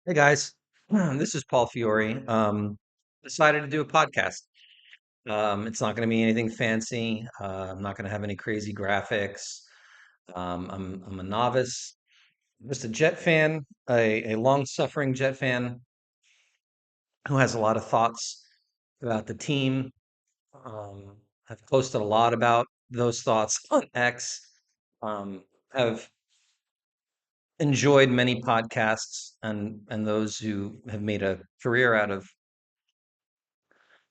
Hey guys, this is Paul Fiore. Decided to do a podcast. It's not going to be anything fancy. I'm not going to have any crazy graphics. I'm a novice, just a Jet fan, a long-suffering Jet fan who has a lot of thoughts about the team. Um, I've posted a lot about those thoughts on X. Have enjoyed many podcasts and those who have made a career out of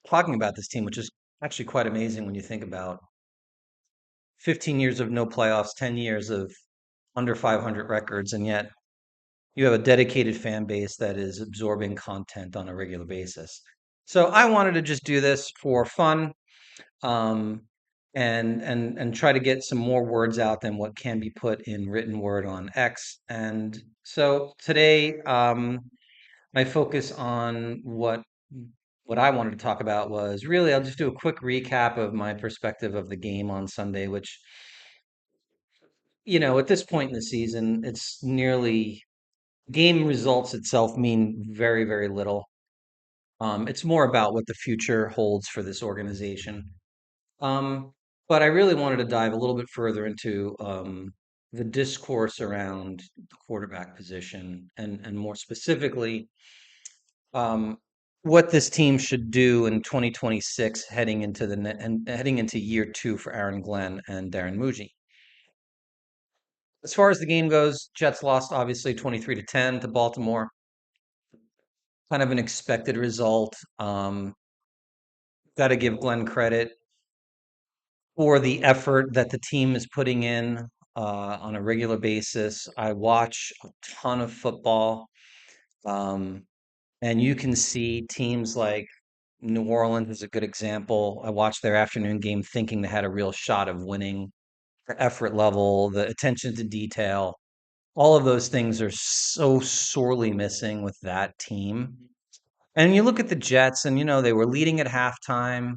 talking about this team, which is actually quite amazing when you think about 15 years of no playoffs, 10 years of under 500 records, and yet you have a dedicated fan base that is absorbing content on a regular basis. So I wanted to just do this for fun, um, and try to get some more words out than what can be put in written word on X. And so today, my focus on what I wanted to talk about was really I'll just do a quick recap of my perspective of the game on Sunday, which, at this point in the season, it's nearly game results itself mean very, very little. It's more about what the future holds for this organization. Um, but I really wanted to dive a little bit further into the discourse around the quarterback position and more specifically um, what this team should do in 2026 heading into and heading into year two for Aaron Glenn and Darren Muji. As far as the game goes, Jets lost obviously 23-10 to Baltimore. Kind of an expected result. Got to give Glenn credit for the effort that the team is putting in on a regular basis. I watch a ton of football. Um, And you can see teams like New Orleans is a good example. I watched their afternoon game thinking they had a real shot of winning. The effort level, the attention to detail, all of those things are so sorely missing with that team. And you look at the Jets, and they were leading at halftime.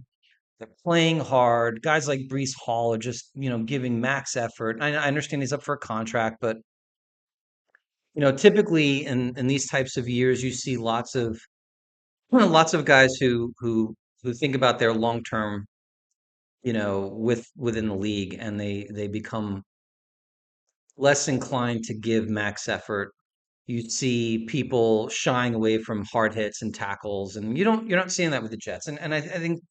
They're playing hard. Guys like Brees Hall are just, giving max effort. I understand he's up for a contract, but typically in these types of years, you see lots of guys who think about their long term, within the league, and they become less inclined to give max effort. You see people shying away from hard hits and tackles, and you're not seeing that with the Jets. And I think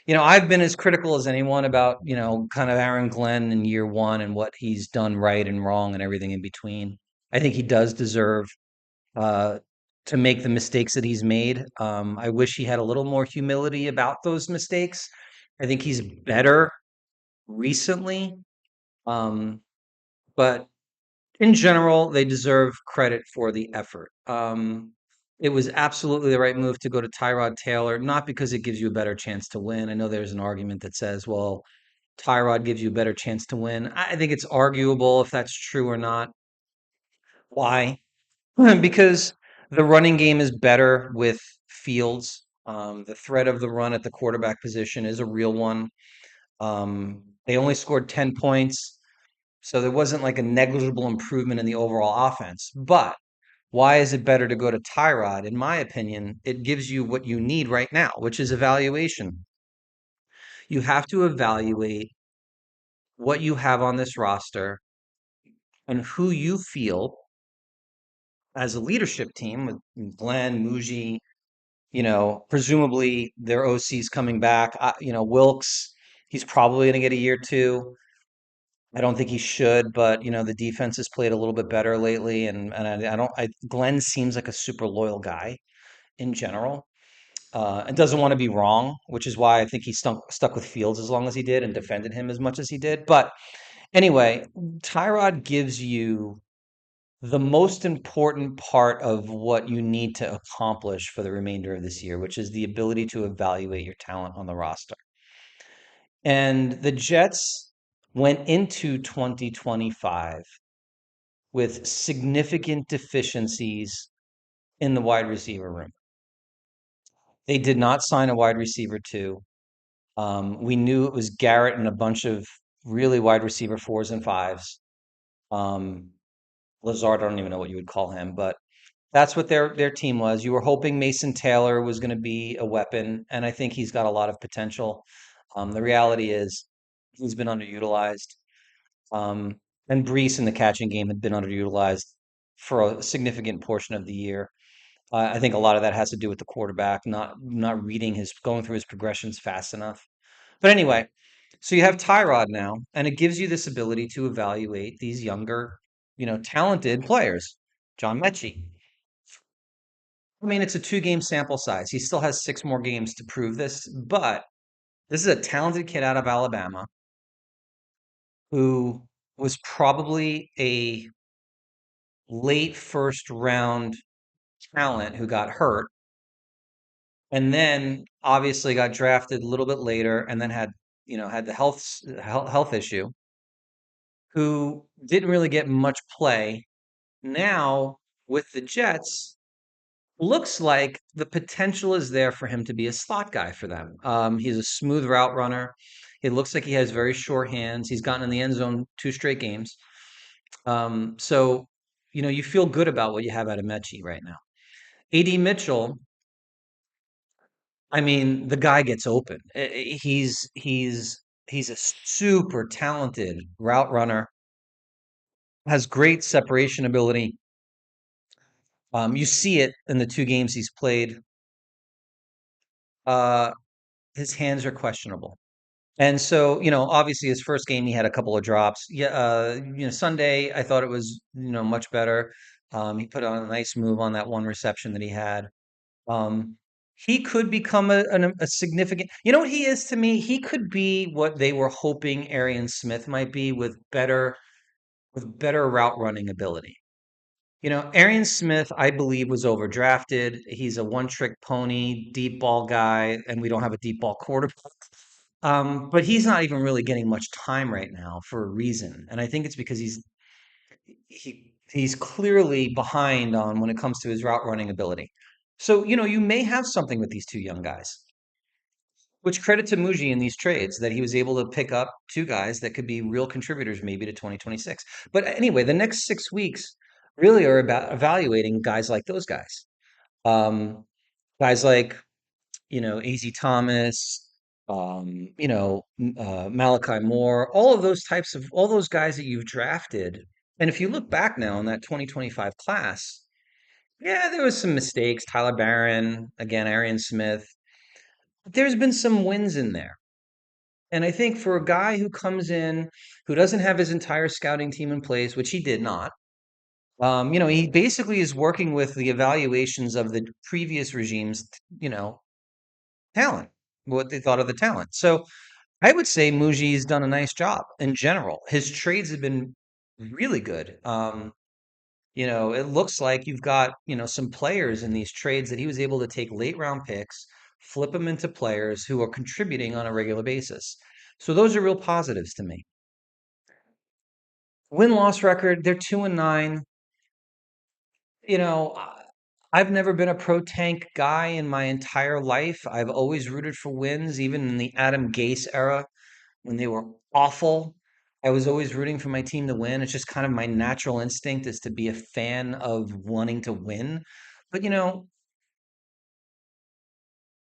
I've been as critical as anyone about kind of Aaron Glenn in year one and what he's done right and wrong and everything in between. I think he does deserve uh, to make the mistakes that he's made. I wish he had a little more humility about those mistakes. I think he's better recently, um, but in general, they deserve credit for the effort. It was absolutely the right move to go to Tyrod Taylor, not because it gives you a better chance to win. I know there's an argument that says, well, Tyrod gives you a better chance to win. I think it's arguable if that's true or not. Why? Because the running game is better with Fields. The threat of the run at the quarterback position is a real one. They only scored 10 points, so there wasn't like a negligible improvement in the overall offense. But why is it better to go to Tyrod? In my opinion, it gives you what you need right now, which is evaluation. You have to evaluate what you have on this roster and who you feel as a leadership team with Glenn, Muji, presumably their OC's coming back. Wilkes, he's probably going to get a year two. I don't think he should, but the defense has played a little bit better lately, and I don't. Glenn seems like a super loyal guy in general, and doesn't want to be wrong, which is why I think he stuck with Fields as long as he did and defended him as much as he did. But anyway, Tyrod gives you the most important part of what you need to accomplish for the remainder of this year, which is the ability to evaluate your talent on the roster. And the Jets went into 2025 with significant deficiencies in the wide receiver room. They did not sign a wide receiver two. We knew it was Garrett and a bunch of really wide receiver fours and fives. Um, Lazard, I don't even know what you would call him, but That's what their team was. You were hoping Mason Taylor was going to be a weapon, and I think he's got a lot of potential. The reality is he's been underutilized. Um, and Brees in the catching game had been underutilized for a significant portion of the year. I think a lot of that has to do with the quarterback not reading his going through his progressions fast enough. But anyway, so you have Tyrod now, and it gives you this ability to evaluate these younger, talented players. John Mechie. I mean, it's a two-game sample size. He still has six more games to prove this, but this is a talented kid out of Alabama who was probably a late first round talent who got hurt and then obviously got drafted a little bit later and then had the health issue, who didn't really get much play. Now with the Jets, looks like the potential is there for him to be a slot guy for them. He's a smooth route runner. It looks like he has very sure hands. He's gotten in the end zone two straight games. So you feel good about what you have out of Mechie right now. AD Mitchell, I mean, the guy gets open. He's a super talented route runner, has great separation ability. You see it in the two games he's played. Uh, his hands are questionable. And so, obviously his first game he had a couple of drops. Yeah, Sunday I thought it was, much better. He put on a nice move on that one reception that he had. Um, he could become a significant, what he is to me? He could be what they were hoping Arian Smith might be with better route running ability. Arian Smith, I believe, was overdrafted. He's a one-trick pony, deep ball guy, and we don't have a deep ball quarterback. But he's not even really getting much time right now for a reason, and I think it's because he's clearly behind on when it comes to his route running ability. So, you may have something with these two young guys, which credit to Muji in these trades that he was able to pick up two guys that could be real contributors maybe to 2026. But anyway, the next 6 weeks really are about evaluating guys like those guys. Um, guys like, AZ Thomas, Malachi Moore, all those guys that you've drafted. And if you look back now in that 2025 class, yeah, there was some mistakes. Tyler Barron, again, Arian Smith. But there's been some wins in there. And I think for a guy who comes in who doesn't have his entire scouting team in place, which he did not, he basically is working with the evaluations of the previous regime's, talent, what they thought of the talent. So I would say Muji's done a nice job in general. His trades have been really good. It looks like you've got, some players in these trades that he was able to take late round picks, flip them into players who are contributing on a regular basis. So those are real positives to me. Win-loss record, they're 2-9. You know, I've never been a pro tank guy in my entire life. I've always rooted for wins, even in the Adam Gase era when they were awful. I was always rooting for my team to win. It's just kind of my natural instinct is to be a fan of wanting to win. But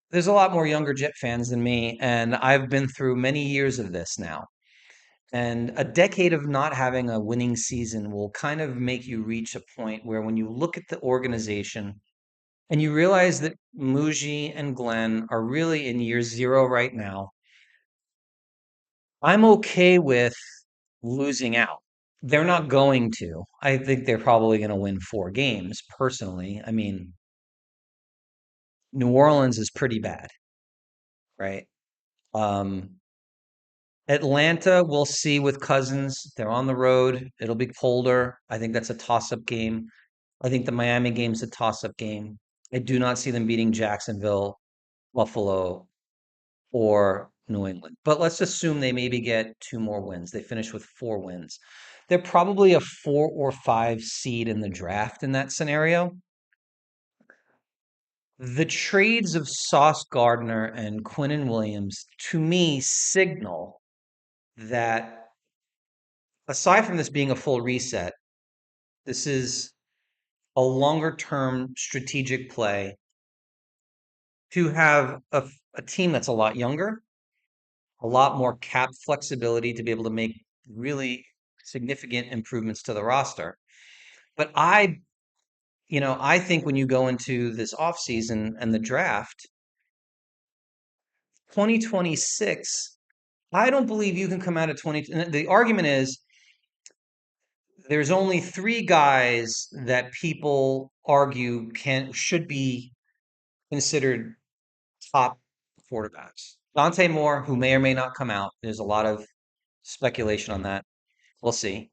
there's a lot more younger Jet fans than me, and I've been through many years of this now. And a decade of not having a winning season will kind of make you reach a point where when you look at the organization and you realize that Muji and Glenn are really in year zero right now, I'm okay with losing out. They're not going to. I think they're probably going to win 4 games, personally. I mean, New Orleans is pretty bad, right? Um, Atlanta, we'll see with Cousins. They're on the road. It'll be colder. I think that's a toss-up game. I think the Miami game's a toss-up game. I do not see them beating Jacksonville, Buffalo, or New England. But let's assume they maybe get 2 more wins. They finish with 4 wins. They're probably a 4 or 5 seed in the draft in that scenario. The trades of Sauce Gardner and Quinnen Williams, to me, signal that aside from this being a full reset, this is a longer term strategic play to have a team that's a lot younger, a lot more cap flexibility to be able to make really significant improvements to the roster. But I think when you go into this offseason and the draft, 2026, I don't believe you can come out of 20. And the argument is there's only three guys that people argue should be considered top quarterbacks. Dante Moore, who may or may not come out. There's a lot of speculation on that. We'll see.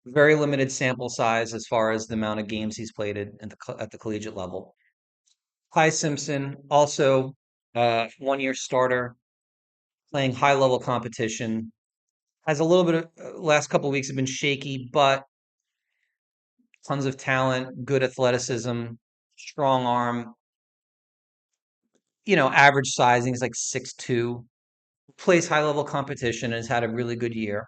Very limited sample size as far as the amount of games he's played at the collegiate level. Ty Simpson, also 1 year starter, playing high level competition. Has a little bit of last couple of weeks have been shaky, but tons of talent, good athleticism, strong arm. Average sizing is like 6'2", plays high level competition and has had a really good year.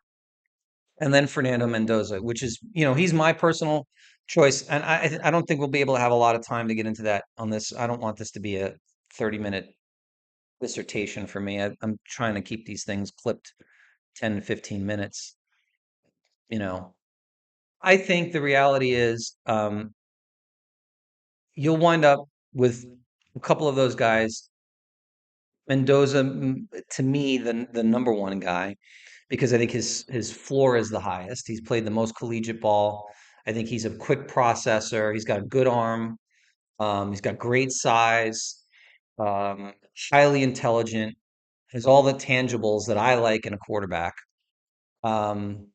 And then Fernando Mendoza, which is, he's my personal choice. And I don't think we'll be able to have a lot of time to get into that on this. I don't want this to be a 30-minute dissertation for me. I'm trying to keep these things clipped 10 to 15 minutes. You know, I think the reality is you'll wind up with a couple of those guys. Mendoza, to me, the number one guy, because I think his floor is the highest. He's played the most collegiate ball. I think he's a quick processor. He's got a good arm. He's got great size. Um, Highly intelligent. Has all the tangibles that I like in a quarterback. Um,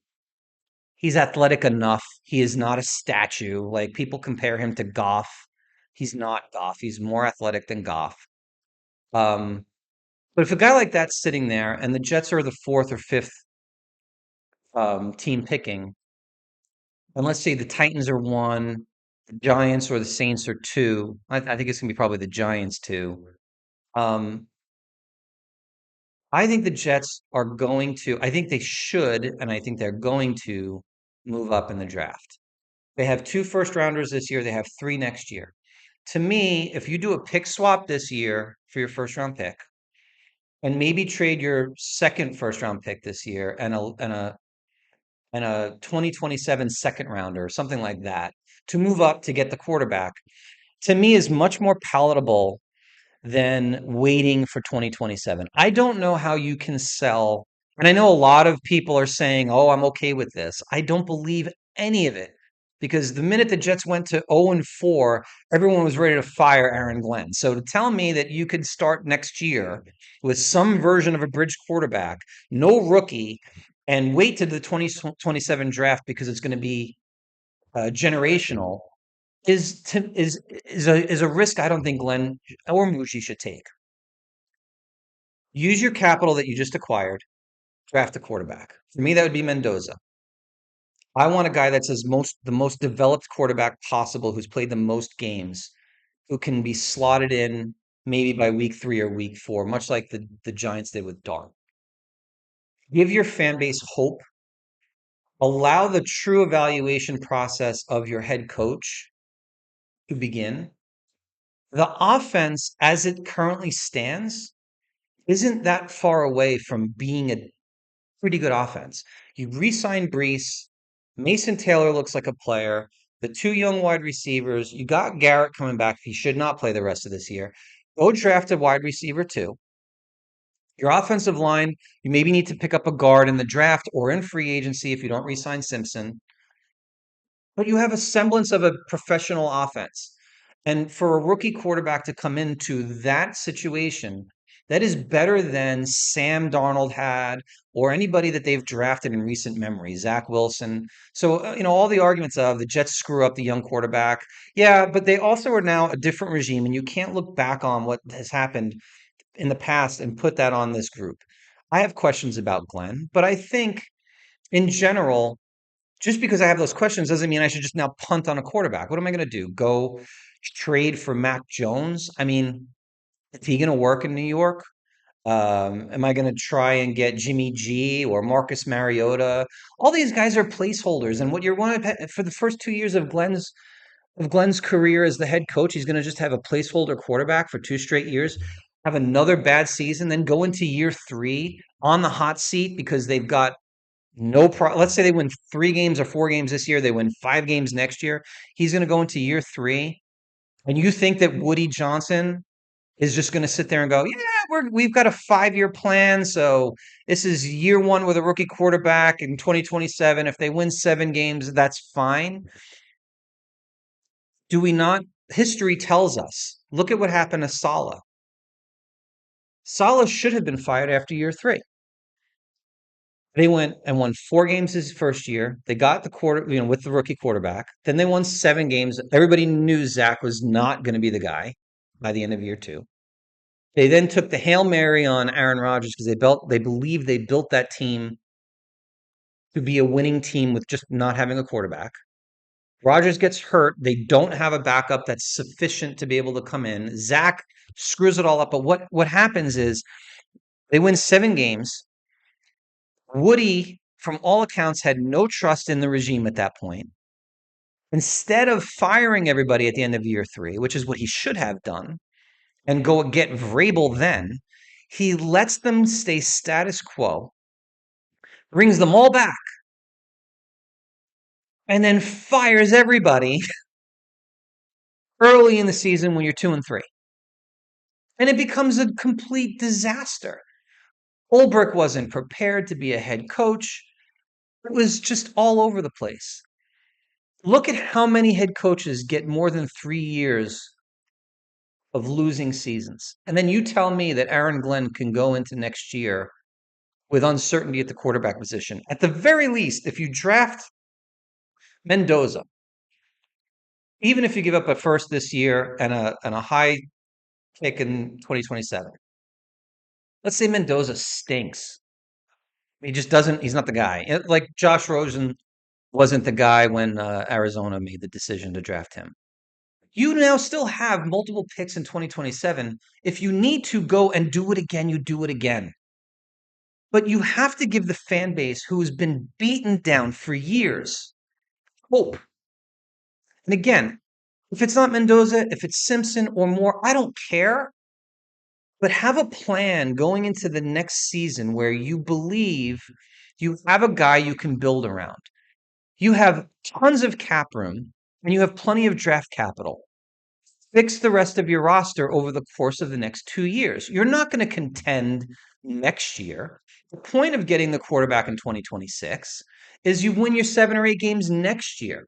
he's athletic enough. He is not a statue. Like people compare him to Goff. He's not Goff. He's more athletic than Goff. Um, but if a guy like that's sitting there and the Jets are the fourth or fifth team picking, and let's say the Titans are one, the Giants or the Saints are two, I think it's gonna be probably the Giants two. Um, I think the Jets are going to, I think they should, and I think they're going to move up in the draft. They have two first rounders this year. They have three next year. To me, if you do a pick swap this year for your first round pick, and maybe trade your second first round pick this year and a 2027 second rounder or something like that to move up to get the quarterback, to me is much more palatable than waiting for 2027. I don't know how you can sell. And I know a lot of people are saying, oh, I'm okay with this. I don't believe any of it because the minute the Jets went to 0-4, everyone was ready to fire Aaron Glenn. So to tell me that you could start next year with some version of a bridge quarterback, no rookie, and wait to the 2027 draft because it's going to be generational is a risk I don't think Glenn or Muji should take. Use your capital that you just acquired, draft a quarterback. For me, that would be Mendoza. I want a guy that's the most developed quarterback possible, who's played the most games, who can be slotted in maybe by week 3 or week 4, much like the Giants did with Dart. Give your fan base hope. Allow the true evaluation process of your head coach to begin. The offense, as it currently stands, isn't that far away from being a pretty good offense. You re-signed Brees. Mason Taylor looks like a player. The two young wide receivers. You got Garrett coming back. He should not play the rest of this year. Go draft a wide receiver too. Your offensive line, you maybe need to pick up a guard in the draft or in free agency if you don't re-sign Simpson. But you have a semblance of a professional offense. And for a rookie quarterback to come into that situation, that is better than Sam Darnold had or anybody that they've drafted in recent memory, Zach Wilson. So, all the arguments of the Jets screw up the young quarterback. Yeah, but they also are now a different regime, and you can't look back on what has happened in the past and put that on this group. I have questions about Glenn, but I think in general, just because I have those questions doesn't mean I should just now punt on a quarterback. What am I going to do? Go trade for Mac Jones? I mean, is he going to work in New York? Am I going to try and get Jimmy G or Marcus Mariota? All these guys are placeholders, and what you're one for the first 2 years of Glenn's of Glenn's career as the head coach. He's going to just have a placeholder quarterback for 2 straight years, have another bad season, then go into year three on the hot seat because they've got no pro. Let's say they win 3 games or 4 games this year, they win 5 games next year. He's going to go into year three, and you think that Woody Johnson is just going to sit there and go, yeah, we've got a 5-year plan. So this is year one with a rookie quarterback in 2027. If they win 7 games, that's fine. Do we not? History tells us. Look at what happened to Saleh. Saleh should have been fired after year three. They went and won 4 games his first year. They got the quarter, with the rookie quarterback. Then they won 7 games. Everybody knew Zach was not going to be the guy by the end of year two. They then took the Hail Mary on Aaron Rodgers because they believe they built that team to be a winning team with just not having a quarterback. Rodgers gets hurt. They don't have a backup that's sufficient to be able to come in. Zach screws it all up. But what happens is they win 7 games. Woody, from all accounts, had no trust in the regime at that point. Instead of firing everybody at the end of year three, which is what he should have done, and go get Vrabel then, he lets them stay status quo, brings them all back, and then fires everybody early in the season when you're 2-3. And it becomes a complete disaster. Ulbrich wasn't prepared to be a head coach. It was just all over the place. Look at how many head coaches get more than 3 years of losing seasons. And then you tell me that Aaron Glenn can go into next year with uncertainty at the quarterback position. At the very least, if you draft Mendoza, even if you give up a first this year and a high pick in 2027, let's say Mendoza stinks. He just doesn't, he's not the guy. Like Josh Rosen wasn't the guy when Arizona made the decision to draft him. You now still have multiple picks in 2027. If you need to go and do it again, you do it again. But you have to give the fan base who has been beaten down for years hope. And again, if it's not Mendoza, if it's Simpson or more, I don't care. But have a plan going into the next season where you believe you have a guy you can build around. You have tons of cap room and you have plenty of draft capital. Fix the rest of your roster over the course of the next 2 years. You're not going to contend next year. The point of getting the quarterback in 2026 is you win your 7 or 8 games next year.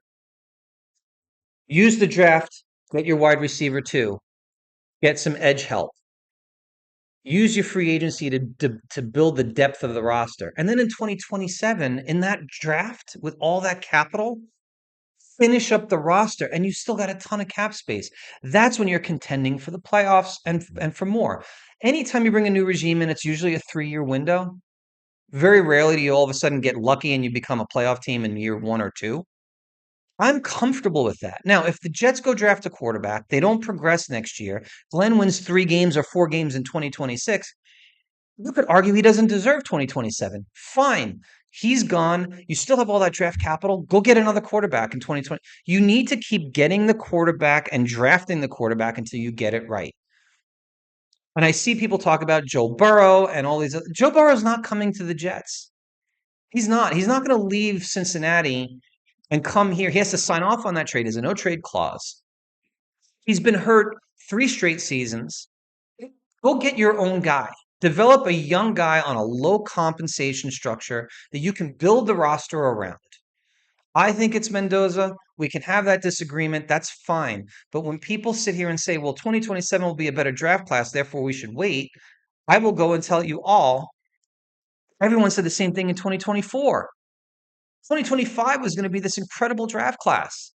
Use the draft, get your wide receiver too, get some edge help. Use your free agency to build the depth of the roster. And then in 2027, in that draft with all that capital, finish up the roster and you still got a ton of cap space. That's when you're contending for the playoffs and for more. Anytime you bring a new regime in, it's usually a 3-year window. Very rarely do you all of a sudden get lucky and you become a playoff team in year 1 or 2. I'm comfortable with that. Now, if the Jets go draft a quarterback, they don't progress next year, Glenn wins 3 games or 4 games in 2026, you could argue he doesn't deserve 2027. Fine. He's gone. You still have all that draft capital. Go get another quarterback in 2020. You need to keep getting the quarterback and drafting the quarterback until you get it right. And I see people talk about Joe Burrow and all these. Joe Burrow's not coming to the Jets. He's not. He's not going to leave Cincinnati and come here. He has to sign off on that trade. There's a no trade clause. He's been hurt 3 straight seasons. Go get your own guy. Develop a young guy on a low compensation structure that you can build the roster around. I think it's Mendoza. We can have that disagreement. That's fine. But when people sit here and say, well, 2027 will be a better draft class, therefore we should wait, I will go and tell you all, everyone said the same thing in 2024. 2025 was going to be this incredible draft class.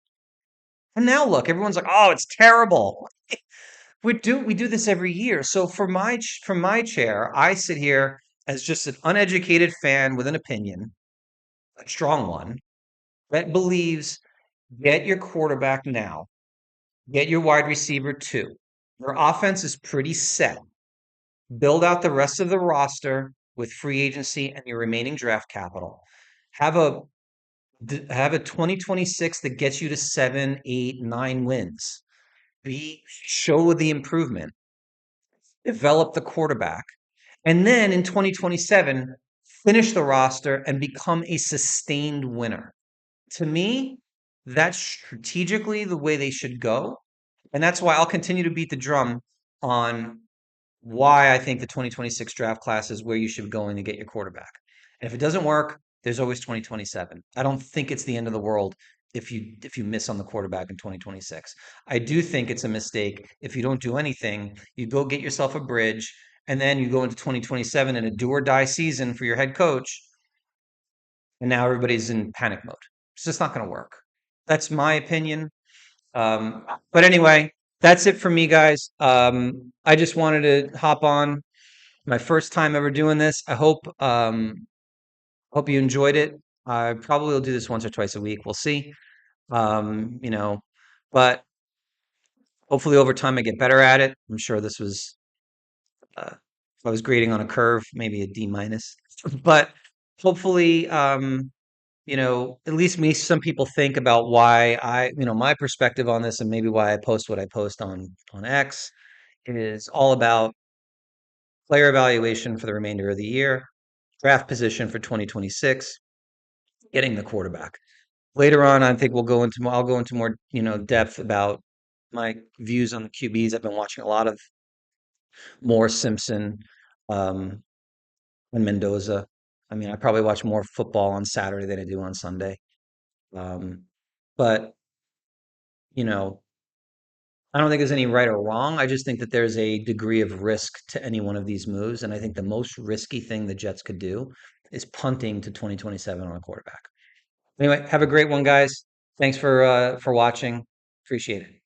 And now look, everyone's like, oh, it's terrible. We do this every year. So from my chair, I sit here as just an uneducated fan with an opinion, a strong one, that believes get your quarterback now, get your wide receiver too. Your offense is pretty set. Build out the rest of the roster with free agency and your remaining draft capital. Have a Have a 2026 that gets you to 7, 8, 9 wins. Show the improvement, develop the quarterback, and then in 2027, finish the roster and become a sustained winner. To me, that's strategically the way they should go. And that's why I'll continue to beat the drum on why I think the 2026 draft class is where you should be going to get your quarterback. And if it doesn't work, there's always 2027. I don't think it's the end of the world if you miss on the quarterback in 2026. I do think it's a mistake if you don't do anything, you go get yourself a bridge, and then you go into 2027 in a do or die season for your head coach, and now everybody's in panic mode. It's just not going to work. That's my opinion. But anyway, that's it for me, guys. I just wanted to hop on my first time ever doing this. I hope you enjoyed it. I probably will do this once or twice a week. We'll see. Um, you know, but hopefully over time I get better at it. I'm sure this was if I was grading on a curve, maybe a D minus. But hopefully at least me some people think about why my perspective on this and maybe why I post what I post on X is all about player evaluation for the remainder of the year, draft position for 2026, getting the quarterback. Later on, I think I'll go into more, depth about my views on the QBs. I've been watching a lot of more Simpson, um, and Mendoza. I mean, I probably watch more football on Saturday than I do on Sunday. Um, but, you know, I don't think there's any right or wrong. I just think that there's a degree of risk to any one of these moves. And I think the most risky thing the Jets could do is punting to 2027 on a quarterback. Anyway, have a great one, guys. Thanks for watching. Appreciate it.